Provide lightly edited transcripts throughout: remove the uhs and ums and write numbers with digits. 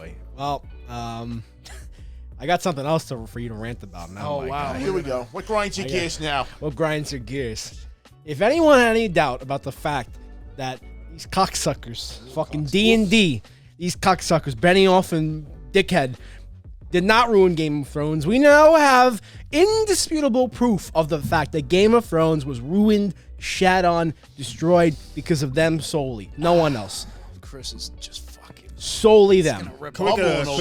boy. Well, I got something else for you to rant about now. Oh, wow. Here we go. What grinds your gears now? What grinds your gears? If anyone had any doubt about the fact that these cocksuckers, fucking D&D, these cocksuckers, Benioff and Dickhead, did not ruin Game of Thrones, we now have indisputable proof of the fact that Game of Thrones was ruined, shat on, destroyed because of them solely. No one else. Chris is just fucking solely them. Can we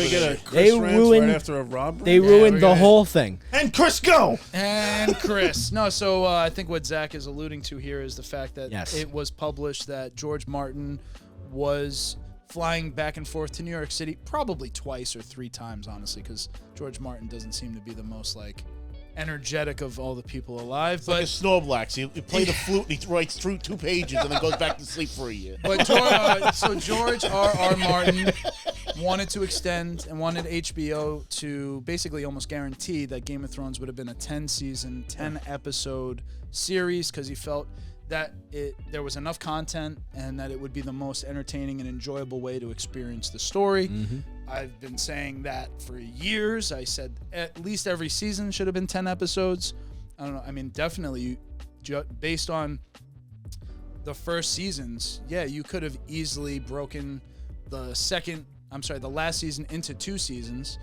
get a Chris They rant ruined- right after a Rob? They ruined the whole thing. And Chris, go! And Chris. No, so I think what Zach is alluding to here is the fact that Yes. it was published that George Martin was flying back and forth to New York City probably twice or 3 times, honestly, because George Martin doesn't seem to be the most, like, energetic of all the people alive. Like a Snorlax. You play the flute and he writes through 2 pages and then goes back to sleep for a year. But George R.R. Martin wanted to extend and wanted HBO to basically almost guarantee that Game of Thrones would have been a 10-season, 10-episode series because he felt that there was enough content and that it would be the most entertaining and enjoyable way to experience the story. Mm-hmm. I've been saying that for years. I said at least every season should have been 10 episodes. I don't know. I mean, definitely based on the first seasons, yeah, you could have easily broken the last season into 2 seasons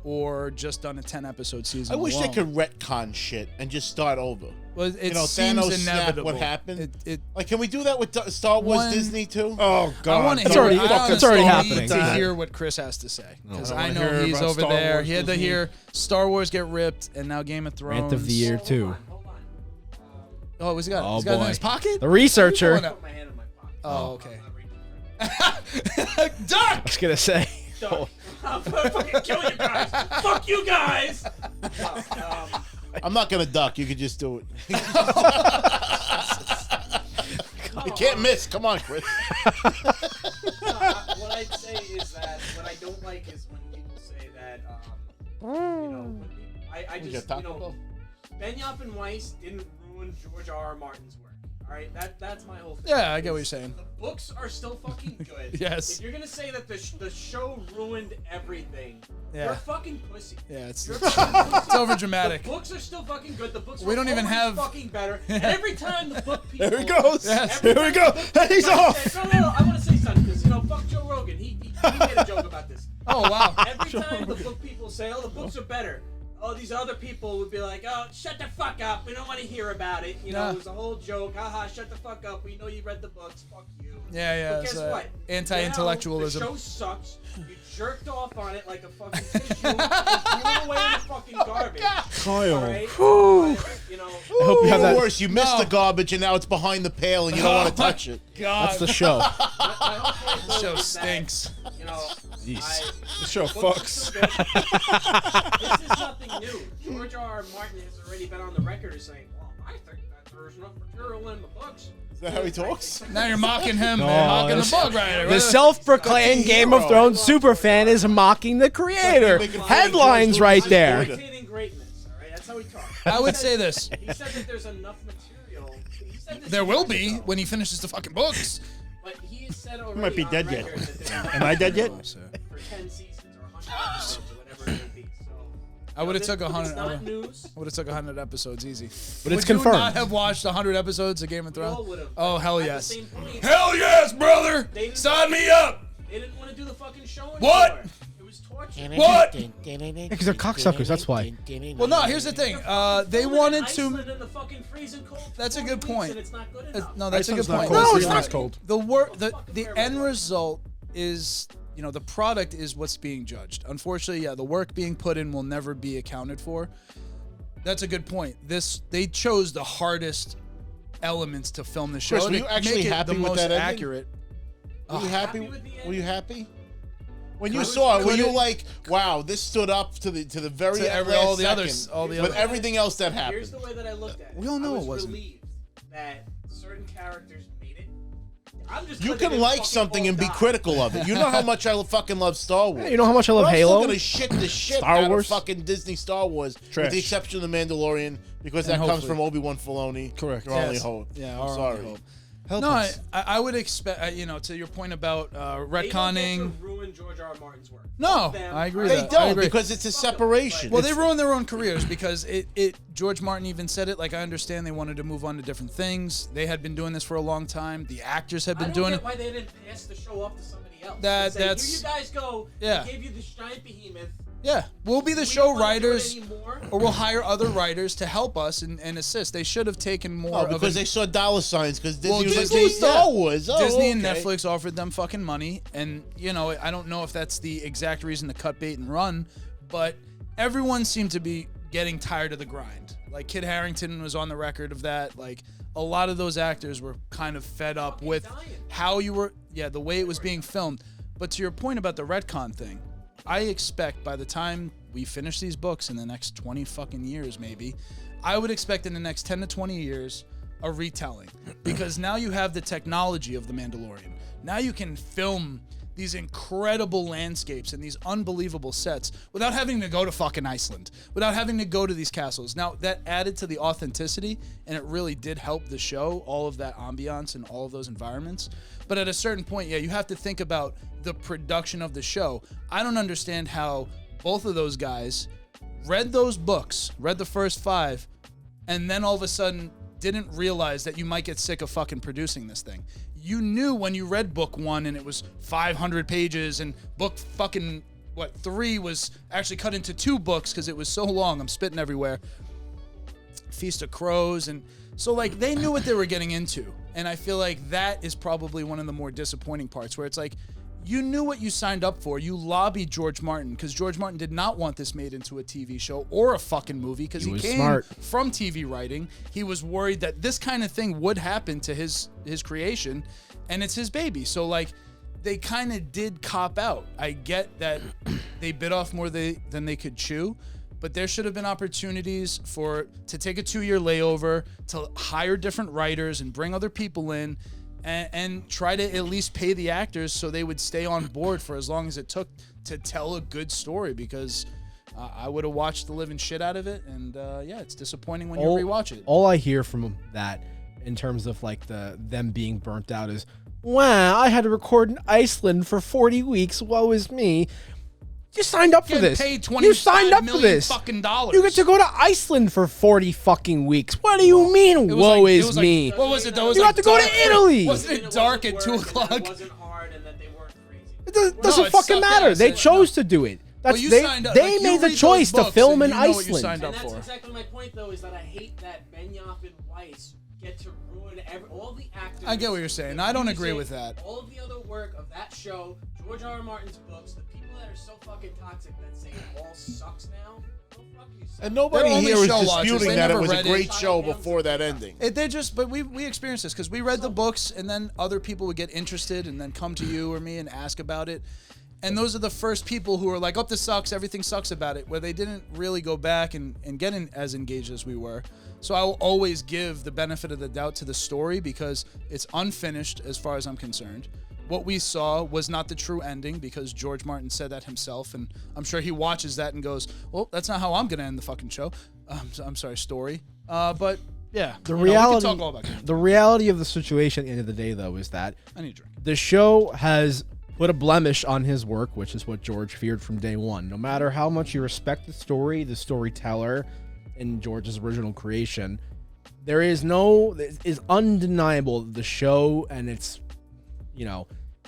or just done a 10-episode season I wish alone. they could retcon shit and just start over. Well, it Thanos seems snapped, inevitable. what happened? It Like, can we do that with Star Wars Disney, too? Oh, God. I want to It's hear. already- I it's already honestly happening. need to hear what Chris has to say because I I don't know wanna hear he's about over Star there. Wars He had to Disney. hear Star Wars get ripped, and now Game of Thrones. Rant of the year, too. Oh, what's he got? Oh, He's got it in boy. his pocket. The researcher. Put my hand in my pocket. Oh, okay. Duck. I was going to say. I'm gonna fucking kill you guys. Fuck you guys. I'm not going to duck. You can just do it. You can't miss. Come on, Chris. What I'd say is that what I don't like is when people say that, I just, Benioff and Weiss didn't ruin George R.R. Martin's work. All right, that's my whole thing. Yeah, I get what you're saying. The books are still fucking good. Yes. If you're gonna say that the show ruined everything, Yeah. you're a fucking pussy. Yeah, it's You're a fucking pussy. over dramatic. The books are still fucking good. The books We don't even have- fucking better. And every time the book people There he goes. Yes. Here we go. And he's off. No, I want to say something because fuck Joe Rogan. He made a joke about this. Oh wow. Every time the book people say, "Oh, the books are better," oh, these other people would be like, "Oh, shut the fuck up. We don't want to hear about it." You know, Yeah. it was a whole joke. Haha, shut the fuck up. We know you read the books. Fuck you. Yeah. But guess It's, what? anti-intellectualism. Now, the show sucks. You jerked off on it like a fucking tissue and threw it away in the fucking garbage. Kyle. All right? You know, I hope you have Even that. worse, you missed the garbage and now it's behind the pail and you don't want to touch it. God, That's the show. my whole point this show is that, stinks. You know, The show fucks. This is nothing new. George R.R. Martin has already been on the record as saying, "Well, I think that there's enough material in the books." Is that how he talks? Now you're mocking him. No, You're mocking the this- book writer. The self-proclaimed Game of Thrones superfan is mocking the creator. Headlines right there. Imitating greatness. All right, that's how he talks. I would say this. He said that there's enough material. He said this There will years be ago, when he finishes the fucking books. But he said already might be on dead yet. record that there's Am I dead yet? for 10 seasons or 100 episodes or whatever it may be. So, I would have this- took It's 100. not news. I would have took 100 episodes easy. But it's Would you confirmed. not have watched 100 episodes of Game of We all Thrones? would've, Oh but hell at the yes. same point, Hell yes, brother. They didn't- Sign me up. They didn't want to do the fucking show anymore. What? It was torture. What? Because they're cocksuckers, that's why. Well, no. Here's the thing. They Filming in wanted to. Iceland in the fucking freezing cold for That's a 40 good weeks point. and it's not good enough. No, that's a good Iceland's not point. cold. No, it's Greenland's not. cold. The end result is, the product is what's being judged. Unfortunately, yeah, the work being put in will never be accounted for. That's a good point. They chose the hardest elements to film the show. Chris, were to you actually make it happy the with most that ending? accurate. Were you happy? Happy with the Were you ending? happy? When you Could- saw it, were could you it- like, "Wow, this stood up to the very To last all the second," others, all the with others. everything else that Here's happened? the way that I looked at it. We all know I was it wasn't. relieved that certain characters made it. I'm just You glad they can didn't like fucking something all and be die. critical of it. You know how much I fucking love Star Wars. You know how much I love But I'm Halo? still gonna shit the shit Star out Wars? of fucking Disney Star Wars, with Trash. the exception of the Mandalorian, because And that comes hopefully- from Obi-Wan Filoni. Correct. Your only Yes. hope. Yeah, I'm our sorry. only hope. Help No, us. I would expect, to your point about They don't get to retconning. ruin George R. R. Martin's work. No, Fuck them. I agree. They with that. I don't agree. because it's a separation. Well, they ruined their own careers because George Martin even said it. Like, I understand they wanted to move on to different things. They had been doing this for a long time. The actors had been doing I it. don't get why they didn't pass the show off to somebody else. That's Here you guys go. Yeah. We gave you this giant behemoth. Yeah, we'll be the We show don't wanna do it writers, anymore. or we'll hire other writers to help us and assist. They should have taken more. Oh, because they saw dollar signs. Because Disney Well, was Disney- like, Star yeah. Wars. Oh, Disney and okay. Netflix offered them fucking money, and I don't know if that's the exact reason to cut bait and run, but everyone seemed to be getting tired of the grind. Like Kit Harington was on the record of that. Like a lot of those actors were kind of fed up with how the way it was being filmed. But to your point about the retcon thing, I expect by the time we finish these books in the next 20 fucking years, maybe, I would expect in the next 10 to 20 years a retelling, because now you have the technology of The Mandalorian. Now you can film these incredible landscapes and these unbelievable sets without having to go to fucking Iceland, without having to go to these castles. Now, that added to the authenticity, and it really did help the show, all of that ambiance and all of those environments. But at a certain point, you have to think about the production of the show. I don't understand how both of those guys read those books, read the first 5, and then all of a sudden didn't realize that you might get sick of fucking producing this thing. You knew when you read book 1 and it was 500 pages, and book fucking 3 was actually cut into 2 books because it was so long. I'm spitting everywhere. Feast of Crows, and so like they knew what they were getting into, and I feel like that is probably one of the more disappointing parts, where it's like you knew what you signed up for. You lobbied George Martin because George Martin did not want this made into a TV show or a fucking movie because he was came smart. from TV writing. He was worried that this kind of thing would happen to his creation, and it's his baby. So like they kind of did cop out. I get that they bit off more than they could chew, but there should have been opportunities to take a 2-year layover, to hire different writers and bring other people in, and try to at least pay the actors so they would stay on board for as long as it took to tell a good story, because I would have watched the living shit out of it, and it's disappointing when you rewatch it. All I hear from that in terms of like them being burnt out is, wow, I had to record in Iceland for 40 weeks. Woe is me. You signed up for this. Paid You signed up for this. fucking dollars. You get to go to Iceland for 40 fucking weeks. What do you mean, woe is me? What was it? That was You like have to go to dark. Italy. Wasn't it dark at 2 It o'clock? wasn't hard, and that they weren't crazy. It doesn't it fucking sucked matter. ass. They chose to do it. That's, you they signed up. they Like, you made the read choice those to books film and in you know what you Iceland. signed up And that's for. exactly my point, though, is that I hate that Benioff and Weiss get to ruin all the actors. I get what you're saying. the I don't agree music, with that. All of the other work of that show, George R. R. Martin's books, the people that are so fucking toxic that say it all sucks now. Go fuck yourself. And nobody They're only here is show watchers. disputing They that it never was a read it. great show before that ending. But we experienced this because we read the books, and then other people would get interested and then come to you or me and ask about it. And those are the first people who are like, oh, this sucks, everything sucks about it, where they didn't really go back and get as engaged as we were. So I will always give the benefit of the doubt to the story because it's unfinished as far as I'm concerned. What we saw was not the true ending because George Martin said that himself, and I'm sure he watches that and goes, well, that's not how I'm going to end the fucking show. I'm sorry, story. But yeah, The we can reality, talk all about it. the reality of the situation at the end of the day, though, is that I need a drink. the show has put a blemish on his work, which is what George feared from day one. No matter how much you respect the story, the storyteller, in George's original creation, it is undeniable that the show and its,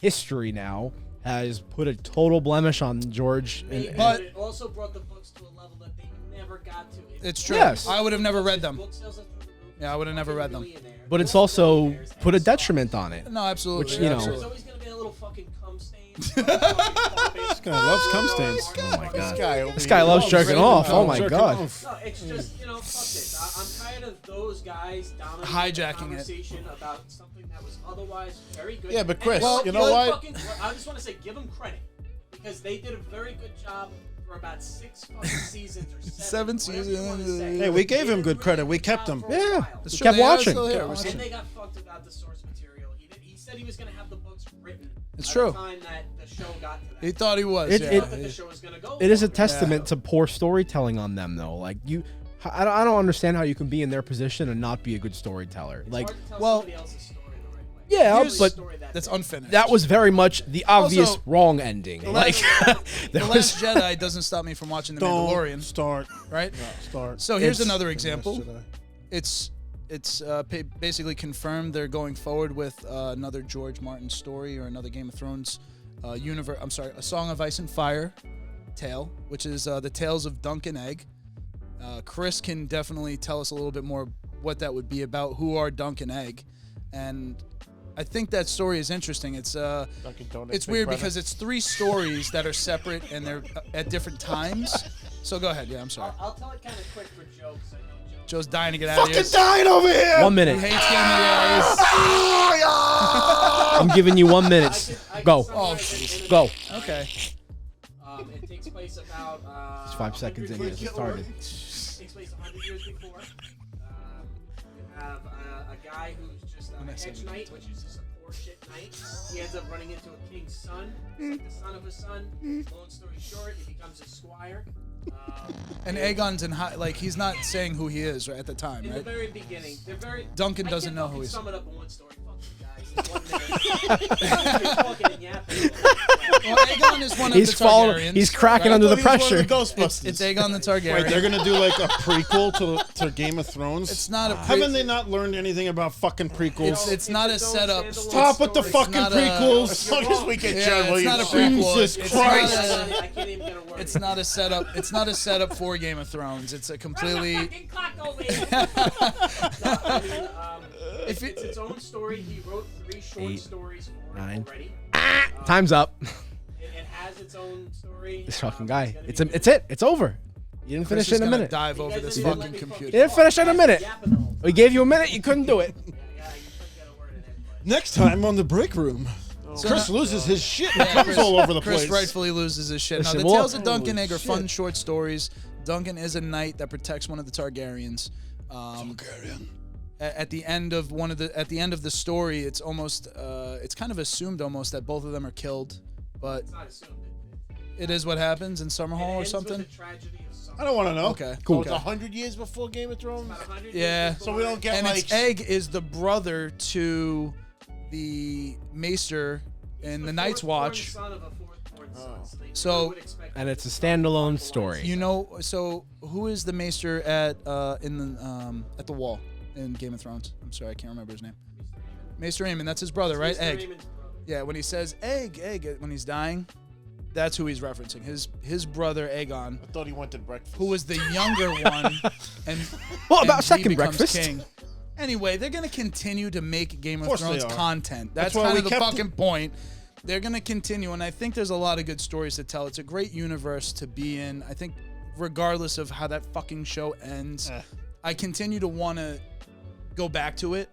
history now has put a total blemish on George. But it also brought the books to a level that they never got to. it's true. Yes. I would have never read them. Book sales are through the roof. Yeah, I would have never read them. but it's also put a detriment on it. No, absolutely. Which, you know- There's absolutely. always gonna be a little fucking cum stain. This guy loves cum stains. Oh my god. Guy This guy loves jerking off. Oh my Jerking god. off. No, it's just, fuck this. I'm tired of those guys dominating Hijacking the conversation about something that was otherwise very good. Yeah, but And Chris, well, you know what? I just want to say, give them credit because they did a very good job for about 6 fucking seasons or 7. Seven whatever you wanna seasons. say. Hey, we gave They him did good a credit. really We good kept job him. for a Yeah. while. That's We true. kept They are watching. still here. Kept We're watching. And they got fucked about the source material. He said he was going to have the books written. It's by true. The time that the show got to that. He thought he was. It- yeah. He thought that the show was going to go. It is a longer. testament to poor storytelling on them, though. Like I don't understand how you can be in their position and not be a good storyteller. It's Like, hard to tell well- somebody else's story the right way. Yeah, Here's- but Story That's unfinished. that was very much the obvious Also, wrong ending. The Like, Last, there the was Last Jedi doesn't stop me from watching The Don't Mandalorian, start. right? Start. So here's It's- another example. Yesterday. It's basically confirmed they're going forward with another George Martin story or another Game of Thrones universe. I'm sorry, A Song of Ice and Fire tale, which is the tales of Dunk and Egg. Chris can definitely tell us a little bit more what that would be about. Who are Dunk and Egg? And I think that story is interesting. It's Dunkin' Donuts, it's Big weird Brother. because it's 3 stories that are separate and they're at different times. So go ahead. Yeah, I'm sorry. I'll tell it kind of quick for Joe, because I know Joe. Joe's dying to get out of here. Fucking dying over here. 1 He minute. hates Game of the A's. I'm giving you 1 minute. I Go. can Oh, summarize it in a Go. minute. Okay. It takes place about. It's 5 seconds in. 100 It years started. before. Takes place 100 years before. You have a guy who's just a hedge knight, which is just a poor shit knight. He ends up running into a king's son. He's like the son of a son. Long story short, he becomes a squire. And Aegon's in high, like he's not saying who he is right at the time, In the right? very beginning, they're very. Duncan I doesn't can't know fucking who he is. Sum it up in one story, fuck you guys. In 1 minute. You're talking and yapping. Well, Aegon is one of He's the following. Targaryens. He's cracking right? under the He was one of pressure. the Ghostbusters. It's Aegon the Targaryen. Wait, they're gonna do like a prequel to Game of Thrones. It's not a Haven't they not learned anything about fucking prequels? It's not a its own setup. standalone Stop with the story. fucking not a- prequels. As long as we get Yeah, John it's Williams. not a prequel. Jesus It's Christ. not a- I can't even get a word. It's not a setup. It's not a setup for Game of Thrones. It's a completely. Fucking clock over here. No, I mean, If it's its own story. He wrote 3 short 8, stories for it 9. already. Time's up. It has its own story. This fucking guy. It's gonna be It's it. It's over. You didn't Chris finish it is in a gonna minute. dive You over guys this didn't even fucking let me computer. You didn't finish it in a minute. yapping the whole time. We gave you a minute. You couldn't do it. Yeah, you couldn't get a word in it. Next time on the break room, Chris loses his shit and Yeah, comes all over the Chris place. rightfully loses his shit. Listen, Now, the well- Tales of Dunk and Egg are fun shit. short stories. Duncan is a knight that protects one of the Targaryens. At the end of the story, it's almost it's kind of assumed almost that both of them are killed, but It's not assumed. it is what happens in Summerhall It or ends something. With the tragedy of Summer. I don't want to know. Okay, Cool. It's Okay. 100 years before Game of Thrones. About 100 Yeah. years So we don't get And like its egg is the brother to the Maester in the Night's Watch. Son of a fourth-born son, so they So- never would expect And it's a standalone story. You know, so who is the Maester at the Wall in Game of Thrones? I'm sorry, I can't remember his name. Maester Aemon, that's his brother, right? Mr. Egg. Raymond's brother. Yeah, when he says egg when he's dying, that's who he's referencing. His brother Aegon, I thought he went to breakfast. who was the younger one, and What about and second he becomes breakfast? king. Anyway, they're gonna continue to make Game of course they Thrones are. content. That's why kind we of the kept fucking point. They're gonna continue, and I think there's a lot of good stories to tell. It's a great universe to be in. I think, regardless of how that fucking show ends, I continue to want to go back to it.